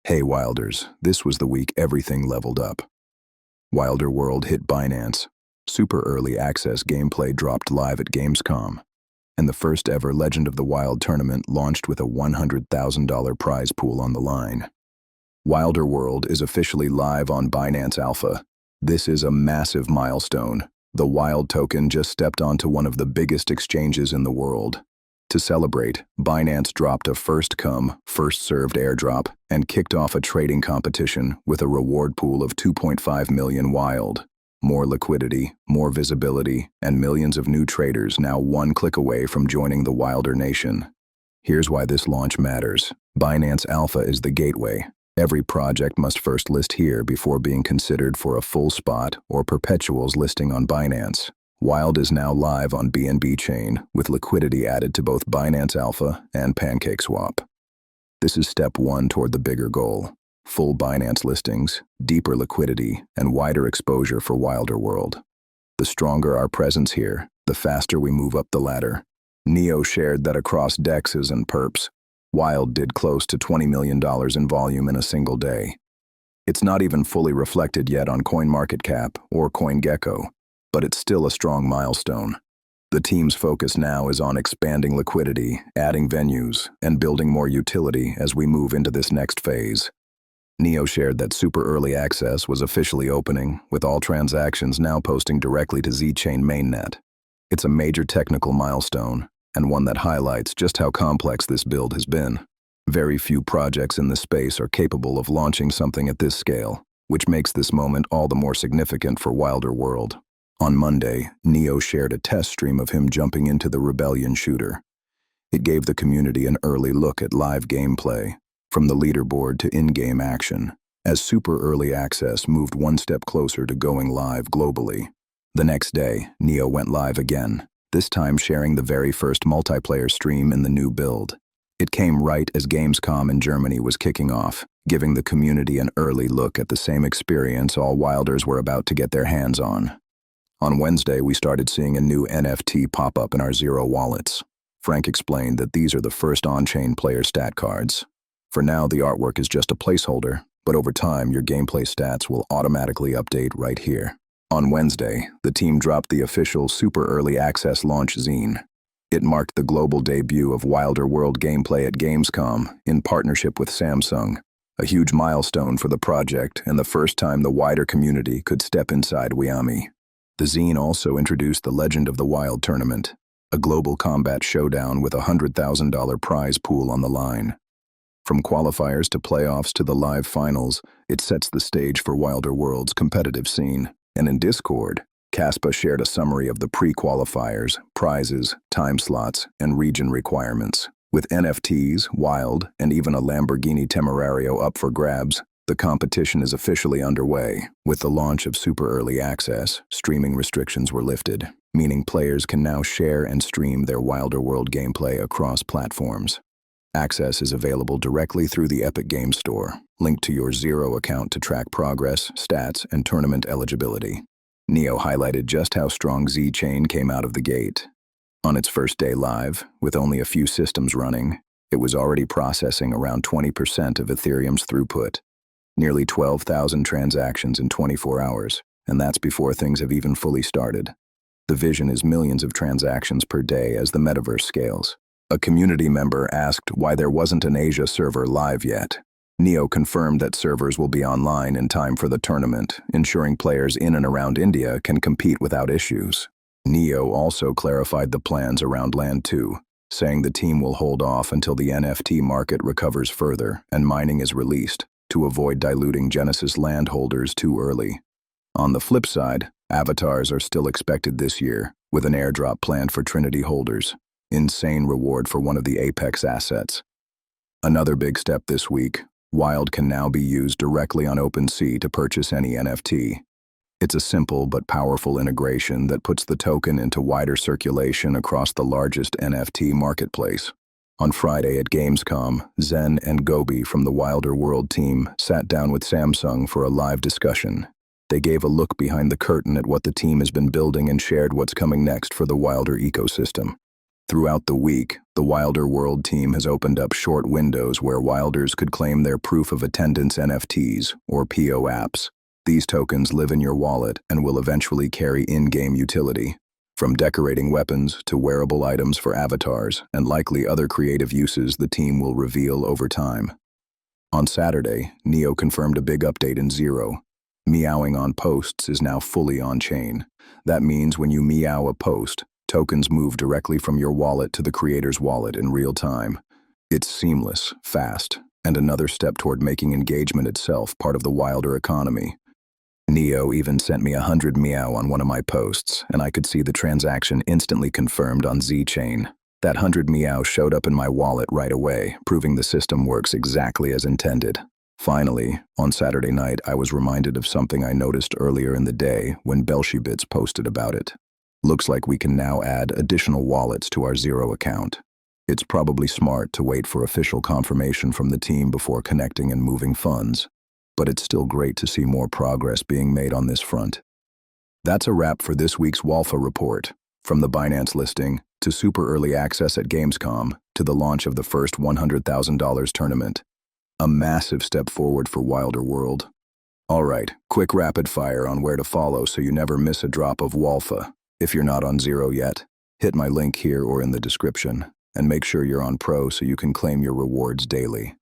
Hey Wilders, this was the week everything leveled up. Wilder World hit Binance, super early access gameplay dropped live at Gamescom, and the first ever Legend of the Wild tournament launched with a $100,000 prize pool on the line. Wilder World is officially live on Binance Alpha. This is a massive milestone. The Wild token just stepped onto one of the biggest exchanges in the world. To celebrate, Binance dropped a first-come, first-served airdrop and kicked off a trading competition with a reward pool of 2.5 million Wild. More liquidity, more visibility, and millions of new traders now one click away from joining the Wilder Nation. Here's why this launch matters. Binance Alpha is the gateway. Every project must first list here before being considered for a full spot or perpetuals listing on Binance. Wild is now live on BNB chain, with liquidity added to both Binance Alpha and PancakeSwap. This is step one toward the bigger goal: full Binance listings, deeper liquidity, and wider exposure for Wilder World. The stronger our presence here, the faster we move up the ladder. Neo shared that across DEXs and perps, Wild did close to $20 million in volume in a single day. It's not even fully reflected yet on CoinMarketCap or CoinGecko, but it's still a strong milestone. The team's focus now is on expanding liquidity, adding venues, and building more utility as we move into this next phase. Neo shared that super early access was officially opening, with all transactions now posting directly to Zchain mainnet. It's a major technical milestone, and one that highlights just how complex this build has been. Very few projects in the space are capable of launching something at this scale, which makes this moment all the more significant for Wilder World. On Monday, Neo shared a test stream of him jumping into the Rebellion shooter. It gave the community an early look at live gameplay, from the leaderboard to in-game action, as super early access moved one step closer to going live globally. The next day, Neo went live again, this time sharing the very first multiplayer stream in the new build. It came right as Gamescom in Germany was kicking off, giving the community an early look at the same experience all Wilders were about to get their hands on. On Wednesday, we started seeing a new NFT pop up in our Zero wallets. Frank explained that these are the first on-chain player stat cards. For now, the artwork is just a placeholder, but over time, your gameplay stats will automatically update right here. On Wednesday, the team dropped the official super early access launch zine. It marked the global debut of Wilder World gameplay at Gamescom in partnership with Samsung, a huge milestone for the project and the first time the wider community could step inside Wyoming. The zine also introduced the Legend of the Wild tournament, a global combat showdown with a $100,000 prize pool on the line. From qualifiers to playoffs to the live finals, it sets the stage for Wilder World's competitive scene. And in Discord, Caspa shared a summary of the pre-qualifiers, prizes, time slots, and region requirements. With NFTs, Wild, and even a Lamborghini Temerario up for grabs, the competition is officially underway. With the launch of super early access, streaming restrictions were lifted, meaning players can now share and stream their Wilder World gameplay across platforms. Access is available directly through the Epic Games Store, linked to your Zero account to track progress, stats, and tournament eligibility. Neo highlighted just how strong Zchain came out of the gate. On its first day live, with only a few systems running, it was already processing around 20% of Ethereum's throughput. Nearly 12,000 transactions in 24 hours, and that's before things have even fully started. The vision is millions of transactions per day as the metaverse scales. A community member asked why there wasn't an Asia server live yet. Neo confirmed that servers will be online in time for the tournament, ensuring players in and around India can compete without issues. Neo also clarified the plans around Land 2, saying the team will hold off until the NFT market recovers further and mining is released, to avoid diluting Genesis land holders too early. On the flip side, avatars are still expected this year, with an airdrop planned for Trinity holders. Insane reward for one of the Apex assets. Another big step this week, Wild can now be used directly on OpenSea to purchase any NFT. It's a simple but powerful integration that puts the token into wider circulation across the largest NFT marketplace. On Friday at Gamescom, Zen and Gobi from the Wilder World team sat down with Samsung for a live discussion. They gave a look behind the curtain at what the team has been building and shared what's coming next for the Wilder ecosystem. Throughout the week, the Wilder World team has opened up short windows where Wilders could claim their proof of attendance NFTs, or PO apps. These tokens live in your wallet and will eventually carry in-game utility, from decorating weapons to wearable items for avatars and likely other creative uses the team will reveal over time. On Saturday, Neo confirmed a big update in Zero. Meowing on posts is now fully on-chain. That means when you meow a post, tokens move directly from your wallet to the creator's wallet in real time. It's seamless, fast, and another step toward making engagement itself part of the Wilder economy. Neo even sent me 100 meow on one of my posts, and I could see the transaction instantly confirmed on Z-Chain. That 100 meow showed up in my wallet right away, proving the system works exactly as intended. Finally, on Saturday night, I was reminded of something I noticed earlier in the day when Belshibits posted about it. Looks like we can now add additional wallets to our Zero account. It's probably smart to wait for official confirmation from the team before connecting and moving funds, but it's still great to see more progress being made on this front. That's a wrap for this week's Walpha Report. From the Binance listing, to super early access at Gamescom, to the launch of the first $100,000 tournament. A massive step forward for Wilder World. All right, quick rapid fire on where to follow so you never miss a drop of Walpha. If you're not on Zero yet, hit my link here or in the description, and make sure you're on Pro so you can claim your rewards daily.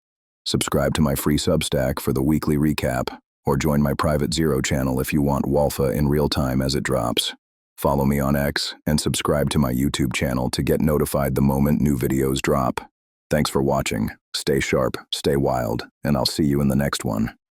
Subscribe to my free Substack for the weekly recap, or join my private Zero channel if you want Walpha in real time as it drops. Follow me on X and subscribe to my YouTube channel to get notified the moment new videos drop. Thanks for watching. Stay sharp, stay wild, and I'll see you in the next one.